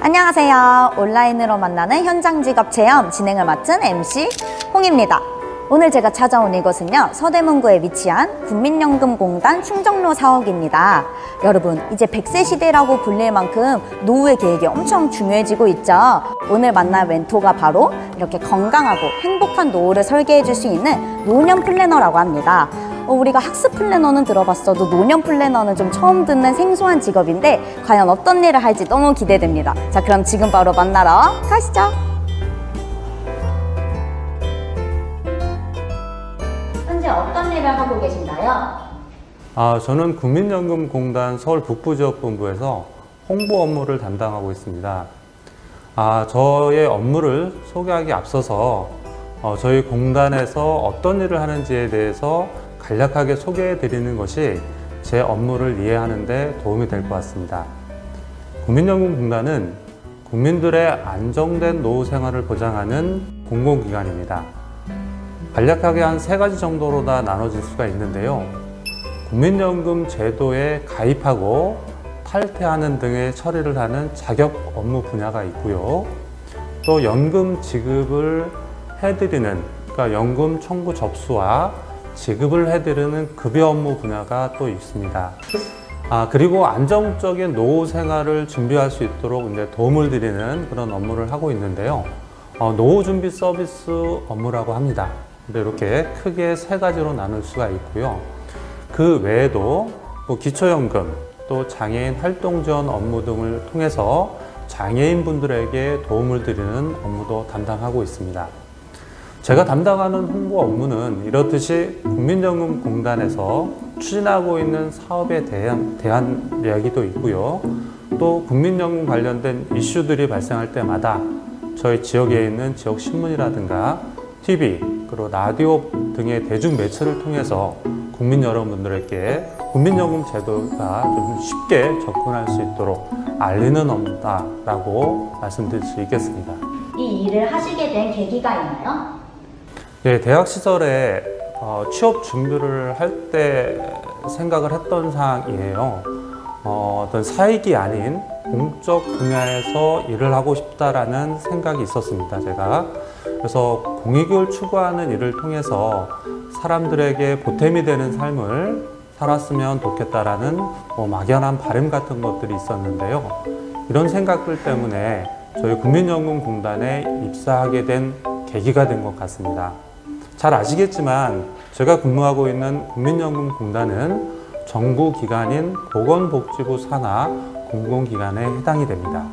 안녕하세요. 온라인으로 만나는 현장 직업 체험 진행을 맡은 MC 홍입니다. 오늘 제가 찾아온 이곳은요, 서대문구에 위치한 국민연금공단 충정로 사옥입니다. 여러분, 이제 100세 시대라고 불릴 만큼 노후의 계획이 엄청 중요해지고 있죠. 오늘 만날 멘토가 바로 이렇게 건강하고 행복한 노후를 설계해 줄 수 있는 노년 플래너라고 합니다. 우리가 학습 플래너는 들어봤어도 노년 플래너는 좀 처음 듣는 생소한 직업인데 과연 어떤 일을 할지 너무 기대됩니다. 자, 그럼 지금 바로 만나러 가시죠. 현재 어떤 일을 하고 계신가요? 저는 국민연금공단 서울북부지역본부에서 홍보 업무를 담당하고 있습니다. 저의 업무를 소개하기 앞서서 저희 공단에서 어떤 일을 하는지에 대해서 간략하게 소개해 드리는 것이 제 업무를 이해하는 데 도움이 될 것 같습니다. 국민연금공단은 국민들의 안정된 노후 생활을 보장하는 공공기관입니다. 간략하게 한 3가지 정도로 다 나눠질 수가 있는데요. 국민연금 제도에 가입하고 탈퇴하는 등의 처리를 하는 자격 업무 분야가 있고요. 또 연금 지급을 해드리는, 그러니까 연금 청구 접수와 지급을 해드리는 급여 업무 분야가 또 있습니다. 그리고 안정적인 노후 생활을 준비할 수 있도록 이제 도움을 드리는 그런 업무를 하고 있는데요. 노후 준비 서비스 업무라고 합니다. 이렇게 크게 3가지로 나눌 수가 있고요. 그 외에도 기초연금, 또 장애인 활동 지원 업무 등을 통해서 장애인분들에게 도움을 드리는 업무도 담당하고 있습니다. 제가 담당하는 홍보 업무는 이렇듯이 국민연금공단에서 추진하고 있는 사업에 대한 이야기도 있고요. 또 국민연금 관련된 이슈들이 발생할 때마다 저희 지역에 있는 지역신문이라든가 TV, 그리고 라디오 등의 대중매체를 통해서 국민 여러분들에게 국민연금 제도가 좀 쉽게 접근할 수 있도록 알리는 업무다라고 말씀드릴 수 있겠습니다. 이 일을 하시게 된 계기가 있나요? 네, 대학 시절에 취업 준비를 할 때 생각을 했던 사항이에요. 어떤 사익이 아닌 공적 분야에서 일을 하고 싶다라는 생각이 있었습니다, 제가. 그래서 공익을 추구하는 일을 통해서 사람들에게 보탬이 되는 삶을 살았으면 좋겠다라는 막연한 바람 같은 것들이 있었는데요. 이런 생각들 때문에 저희 국민연금공단에 입사하게 된 계기가 된 것 같습니다. 잘 아시겠지만 제가 근무하고 있는 국민연금공단은 정부기관인 보건복지부 산하 공공기관에 해당이 됩니다.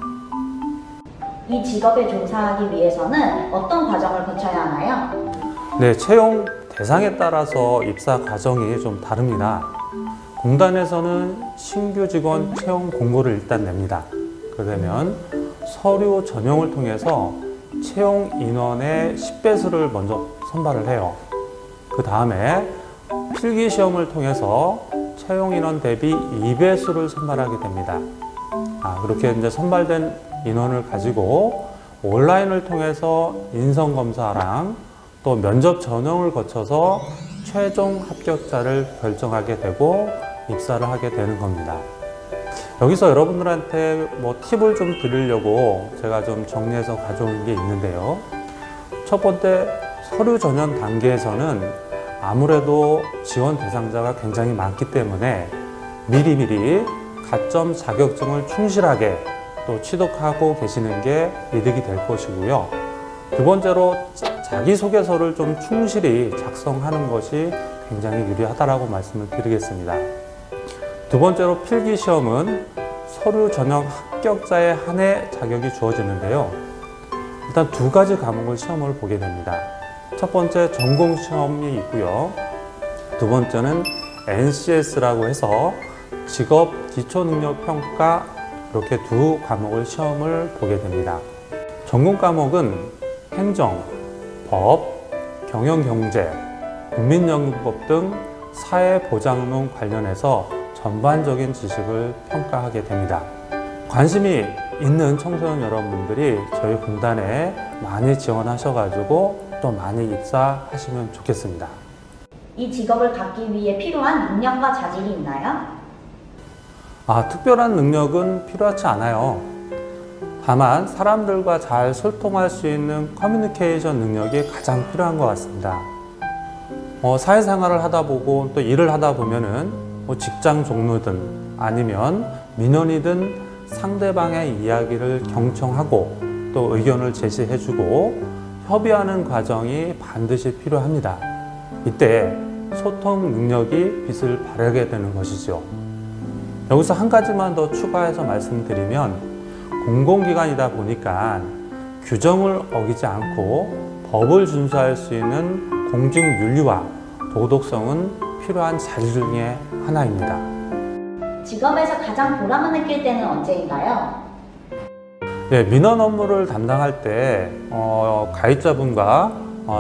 이 직업에 종사하기 위해서는 어떤 과정을 거쳐야 하나요? 네, 채용 대상에 따라서 입사 과정이 좀 다릅니다. 공단에서는 신규 직원 채용 공고를 일단 냅니다. 그러면 서류 전형을 통해서 채용 인원의 10배수를 먼저 선발을 해요. 그 다음에 필기시험을 통해서 채용 인원 대비 2배수를 선발하게 됩니다. 그렇게 이제 선발된 인원을 가지고 온라인을 통해서 인성검사랑 또 면접 전형을 거쳐서 최종 합격자를 결정하게 되고 입사를 하게 되는 겁니다. 여기서 여러분들한테 팁을 좀 드리려고 제가 좀 정리해서 가져온 게 있는데요. 첫 번째, 서류 전형 단계에서는 아무래도 지원 대상자가 굉장히 많기 때문에 미리미리 가점 자격증을 충실하게 또 취득하고 계시는 게 이득이 될 것이고요. 두 번째로 자기소개서를 좀 충실히 작성하는 것이 굉장히 유리하다라고 말씀을 드리겠습니다. 두 번째로 필기시험은 서류 전형 합격자에 한해 자격이 주어지는데요. 일단 2가지 과목을 시험을 보게 됩니다. 첫 번째 전공시험이 있고요. 두 번째는 NCS라고 해서 직업 기초능력평가, 이렇게 2 과목을 시험을 보게 됩니다. 전공 과목은 행정, 법, 경영경제, 국민연금법 등 사회보장론 관련해서 전반적인 지식을 평가하게 됩니다. 관심이 있는 청소년 여러분들이 저희 공단에 많이 지원하셔가지고 또 많이 입사하시면 좋겠습니다. 이 직업을 갖기 위해 필요한 능력과 자질이 있나요? 특별한 능력은 필요하지 않아요. 다만 사람들과 잘 소통할 수 있는 커뮤니케이션 능력이 가장 필요한 것 같습니다. 사회생활을 하다 보고 또 일을 하다 보면은 직장 종류든 아니면 민원이든 상대방의 이야기를 경청하고 또 의견을 제시해주고 협의하는 과정이 반드시 필요합니다. 이때 소통 능력이 빛을 발하게 되는 것이죠. 여기서 한 가지만 더 추가해서 말씀드리면 공공기관이다 보니까 규정을 어기지 않고 법을 준수할 수 있는 공직윤리와 도덕성은 필요한 자질 중에 하나입니다. 직업에서 가장 보람을 느낄 때는 언제인가요? 네, 민원 업무를 담당할 때 가입자분과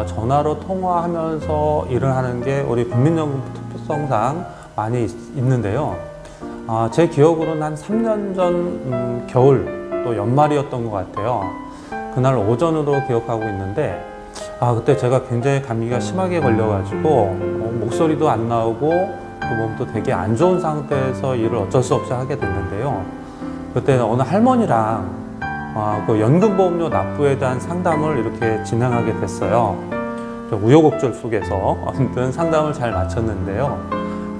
전화로 통화하면서 일을 하는 게 우리 국민연금 특성상 많이 있는데요. 제 기억으로는 한 3년 전 겨울 또 연말이었던 것 같아요. 그날 오전으로 기억하고 있는데 그때 제가 굉장히 감기가 심하게 걸려가지고 목소리도 안 나오고 그 몸도 되게 안 좋은 상태에서 일을 어쩔 수 없이 하게 됐는데요. 그때 어느 할머니랑 그 연금보험료 납부에 대한 상담을 이렇게 진행하게 됐어요. 우여곡절 속에서 아무튼 상담을 잘 마쳤는데요.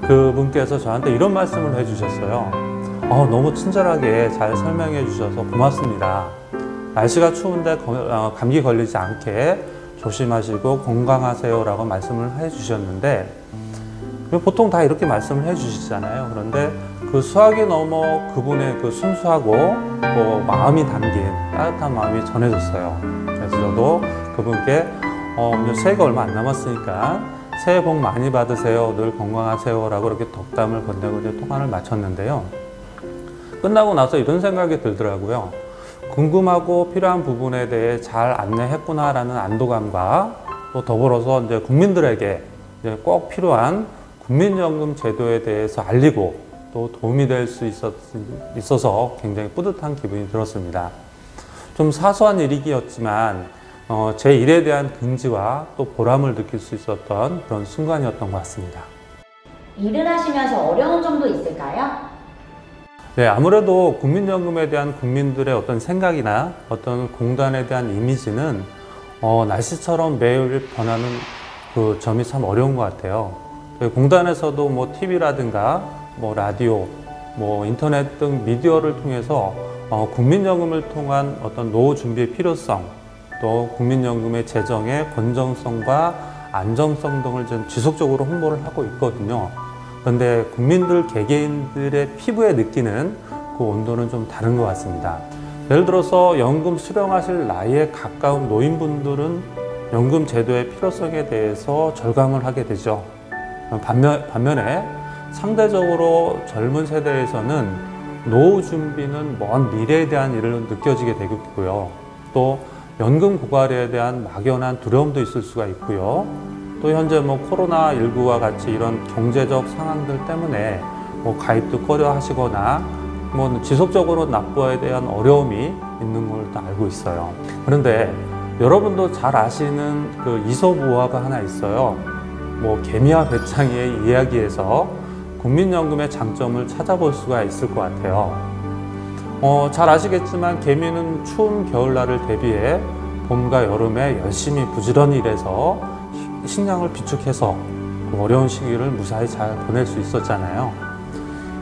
그분께서 저한테 이런 말씀을 해주셨어요. 너무 친절하게 잘 설명해 주셔서 고맙습니다. 날씨가 추운데 감기 걸리지 않게 조심하시고 건강하세요 라고 말씀을 해주셨는데 보통 다 이렇게 말씀을 해주시잖아요. 그런데 그 수학이 넘어 그분의 그 순수하고 마음이 담긴 따뜻한 마음이 전해졌어요. 그래서 저도 그분께 새해가 얼마 안 남았으니까 새해 복 많이 받으세요, 늘 건강하세요 라고 이렇게 덕담을 건네고 이제 통화를 마쳤는데요. 끝나고 나서 이런 생각이 들더라고요. 궁금하고 필요한 부분에 대해 잘 안내했구나 라는 안도감과 또 더불어서 이제 국민들에게 이제 꼭 필요한 국민연금 제도에 대해서 알리고 또 도움이 될 수 있어서 굉장히 뿌듯한 기분이 들었습니다. 좀 사소한 일이었지만 제 일에 대한 긍지와 또 보람을 느낄 수 있었던 그런 순간이었던 것 같습니다. 일을 하시면서 어려운 점도 있을까요? 네, 아무래도 국민연금에 대한 국민들의 어떤 생각이나 어떤 공단에 대한 이미지는 날씨처럼 매일 변하는 그 점이 참 어려운 것 같아요. 공단에서도 뭐 TV라든가 뭐 라디오, 뭐 인터넷 등 미디어를 통해서 국민연금을 통한 어떤 노후 준비의 필요성, 또 국민연금의 재정의 건전성과 안정성 등을 좀 지속적으로 홍보를 하고 있거든요. 그런데 국민들 개개인들의 피부에 느끼는 그 온도는 좀 다른 것 같습니다. 예를 들어서 연금 수령하실 나이에 가까운 노인분들은 연금 제도의 필요성에 대해서 절감을 하게 되죠. 반면에 상대적으로 젊은 세대에서는 노후 준비는 먼 미래에 대한 일을 느껴지게 되겠고요. 또 연금 고갈에 대한 막연한 두려움도 있을 수가 있고요. 또 현재 코로나19와 같이 이런 경제적 상황들 때문에 가입도 꺼려 하시거나 지속적으로 납부에 대한 어려움이 있는 걸 다 알고 있어요. 그런데 여러분도 잘 아시는 그 이솝우화가 하나 있어요. 개미와 배짱이의 이야기에서 국민연금의 장점을 찾아볼 수가 있을 것 같아요. 잘 아시겠지만 개미는 추운 겨울날을 대비해 봄과 여름에 열심히 부지런히 일해서 식량을 비축해서 그 어려운 시기를 무사히 잘 보낼 수 있었잖아요.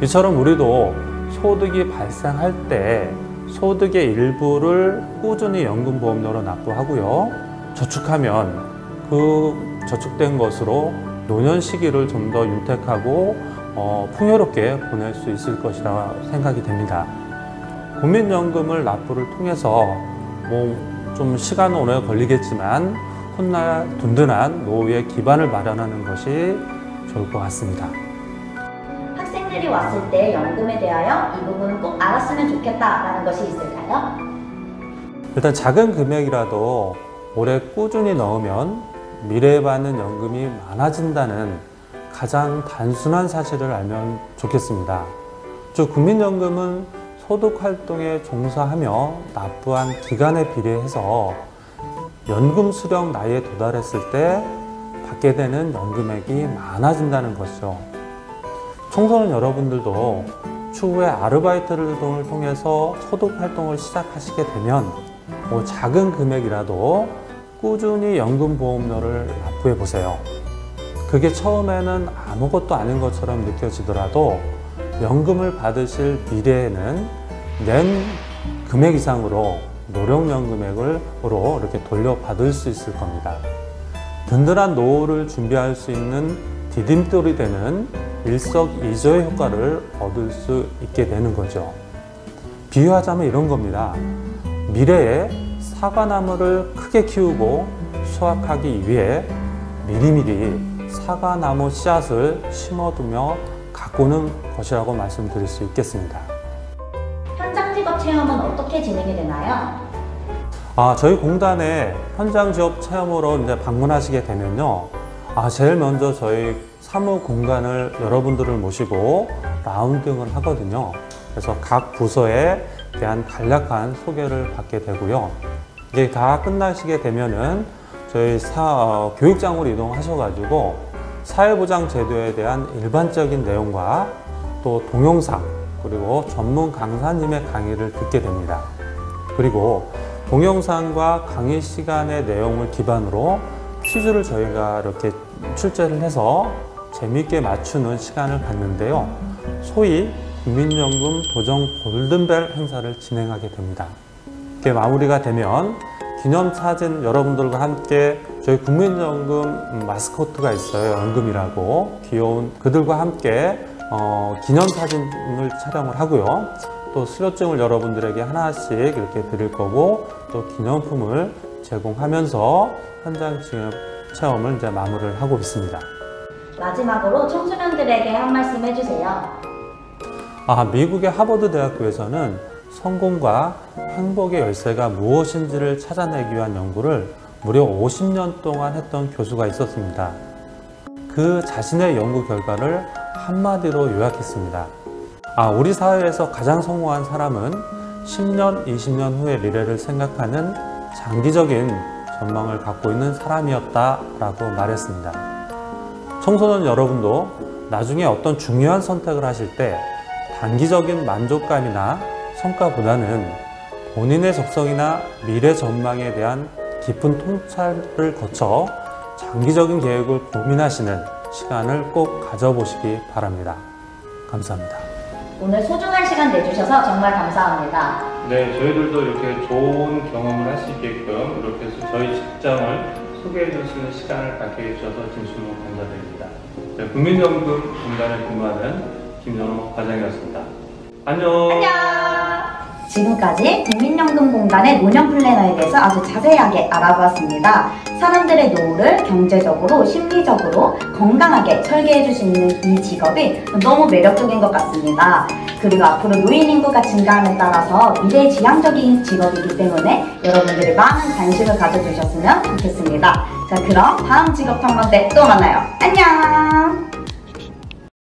이처럼 우리도 소득이 발생할 때 소득의 일부를 꾸준히 연금보험료로 납부하고요. 저축하면 그 저축된 것으로 노년 시기를 좀 더 윤택하고 풍요롭게 보낼 수 있을 것이라 생각이 됩니다. 국민연금을 납부를 통해서 좀 시간은 오래 걸리겠지만 훗날 든든한 노후의 기반을 마련하는 것이 좋을 것 같습니다. 학생들이 왔을 때 연금에 대하여 이 부분은 꼭 알았으면 좋겠다라는 것이 있을까요? 일단 작은 금액이라도 올해 꾸준히 넣으면 미래에 받는 연금이 많아진다는 가장 단순한 사실을 알면 좋겠습니다. 즉, 국민연금은 소득활동에 종사하며 납부한 기간에 비례해서 연금 수령 나이에 도달했을 때 받게 되는 연금액이 많아진다는 것이죠. 청소년 여러분들도 추후에 아르바이트 등을 통해서 소득활동을 시작하시게 되면 작은 금액이라도 꾸준히 연금보험료를 납부해 보세요. 그게 처음에는 아무것도 아닌 것처럼 느껴지더라도 연금을 받으실 미래에는 낸 금액 이상으로 노령연금액으로 이렇게 돌려받을 수 있을 겁니다. 든든한 노후를 준비할 수 있는 디딤돌이 되는 일석이조의 효과를 얻을 수 있게 되는 거죠. 비유하자면 이런 겁니다. 미래에 사과나무를 크게 키우고 수확하기 위해 미리미리 사과나무 씨앗을 심어두며 가꾸는 것이라고 말씀드릴 수 있겠습니다. 현장 직업 체험은 어떻게 진행이 되나요? 저희 공단에 현장 지업 체험으로 이제 방문하시게 되면요. 제일 먼저 저희 사무 공간을 여러분들을 모시고 라운딩을 하거든요. 그래서 각 부서에 대한 간략한 소개를 받게 되고요. 이게 다 끝나시게 되면은 저희 교육장으로 이동하셔가지고 사회보장 제도에 대한 일반적인 내용과 또 동영상 그리고 전문 강사님의 강의를 듣게 됩니다. 그리고 동영상과 강의 시간의 내용을 기반으로 퀴즈를 저희가 이렇게 출제를 해서 재미있게 맞추는 시간을 갖는데요. 소위 국민연금 도정 골든벨 행사를 진행하게 됩니다. 이렇게 마무리가 되면 기념사진 여러분들과 함께 저희 국민연금 마스코트가 있어요. 연금이라고 귀여운 그들과 함께 기념사진을 촬영을 하고요. 또 수료증을 여러분들에게 하나씩 이렇게 드릴 거고 또 기념품을 제공하면서 현장 체험을 이제 마무리를 하고 있습니다. 마지막으로 청소년들에게 한 말씀 해주세요. 미국의 하버드 대학교에서는 성공과 행복의 열쇠가 무엇인지를 찾아내기 위한 연구를 무려 50년 동안 했던 교수가 있었습니다. 그 자신의 연구 결과를 한마디로 요약했습니다. 우리 사회에서 가장 성공한 사람은 10년, 20년 후의 미래를 생각하는 장기적인 전망을 갖고 있는 사람이었다라고 말했습니다. 청소년 여러분도 나중에 어떤 중요한 선택을 하실 때 단기적인 만족감이나 성과보다는 본인의 적성이나 미래 전망에 대한 깊은 통찰을 거쳐 장기적인 계획을 고민하시는 시간을 꼭 가져보시기 바랍니다. 감사합니다. 오늘 소중한 시간 내주셔서 정말 감사합니다. 네, 저희들도 이렇게 좋은 경험을 할 수 있게끔 이렇게 해서 저희 직장을 소개해 주시는 시간을 갖게 해주셔서 진심으로 감사드립니다. 네, 국민연금공단에 근무하는 김현호 과장이었습니다. 안녕! 지금까지 국민연금공단의 노년 플래너에 대해서 아주 자세하게 알아보았습니다. 사람들의 노후를 경제적으로, 심리적으로 건강하게 설계해 줄 수 있는 이 직업이 너무 매력적인 것 같습니다. 그리고 앞으로 노인 인구가 증가함에 따라서 미래지향적인 직업이기 때문에 여러분들이 많은 관심을 가져주셨으면 좋겠습니다. 자, 그럼 다음 직업 탐방 때 또 만나요. 안녕!